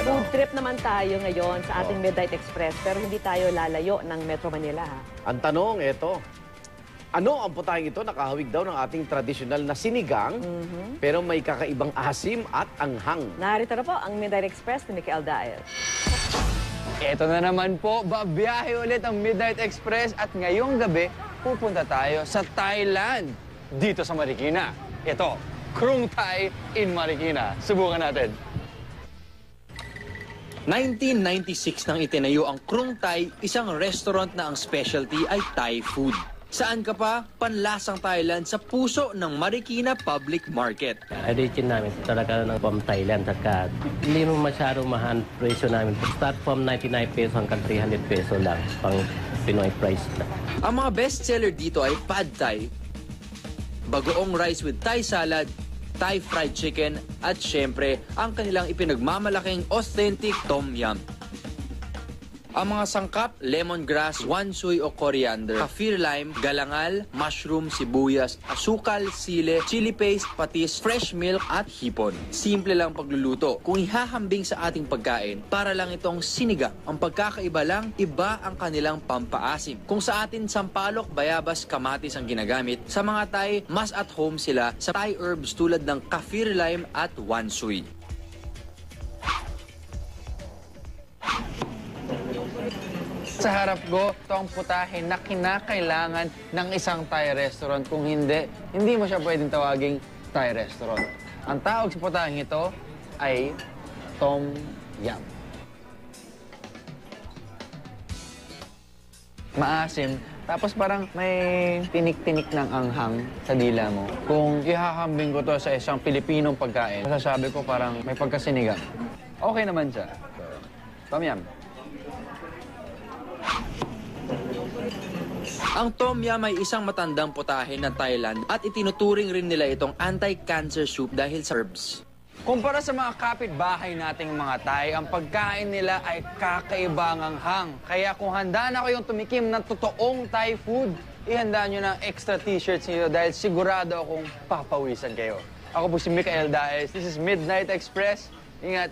Food trip naman tayo ngayon sa ating Midnight Express, pero hindi tayo lalayo ng Metro Manila. Ang tanong, eto. Ano ang putahing ito? Nakahawig daw ng ating tradisyonal na sinigang, pero may kakaibang asim at anghang. Narito na po ang Midnight Express ni Mikel Dael. Ito na naman po, babiyahe ulit ang Midnight Express at ngayong gabi, pupunta tayo sa Thailand, dito sa Marikina. Ito, Krung Thai in Marikina. Subukan natin. 1996 nang itinayo ang Krung Thai, isang restaurant na ang specialty ay Thai food. Saan ka pa? Panlasang Thailand sa puso ng Marikina Public Market. Origin namin talaga ng from Thailand. Saka hindi mo masyadong mahal presyo namin. Start from 99 pesos hanggang 300 peso lang pang Pinoy price na. Ang mga bestseller dito ay Pad Thai, bagoong rice with Thai salad, Thai fried chicken, at syempre, ang kanilang ipinagmamalaking authentic Tom Yum. Ang mga sangkap, lemongrass, wansui o coriander, kaffir lime, galangal, mushroom, sibuyas, asukal, sile, chili paste, patis, fresh milk at hipon. Simple lang pagluluto. Kung ihahambing sa ating pagkain, para lang itong sinigang. Ang pagkakaiba lang, iba ang kanilang pampaasim. Kung sa atin sampalok, bayabas, kamatis ang ginagamit, sa mga Thai, mas at home sila sa Thai herbs tulad ng kaffir lime at wansui. Sa harap ko, ito ang putahe na kinakailangan ng isang Thai restaurant. Kung hindi mo siya pwedeng tawaging Thai restaurant. Ang tawag sa putaheng ito ay Tom Yum. Maasim, tapos parang may tinik-tinik ng anghang sa dila mo. Kung ihahambing ko to sa isang Pilipinong pagkain, masasabi ko parang may pagkasinigang. Okay naman siya. Tom Yum. Ang Tom Yum ay isang matandang putahe ng Thailand at itinuturing rin nila itong anti-cancer soup dahil sa herbs. Kumpara sa mga kapitbahay nating mga Thai, ang pagkain nila ay kakaibang anghang. Kaya kung handa na kayong tumikim ng totoong Thai food, ihanda nyo ng extra t-shirts niyo dahil sigurado akong papawisan kayo. Ako po si Mikel Daes. This is Midnight Express. Ingat!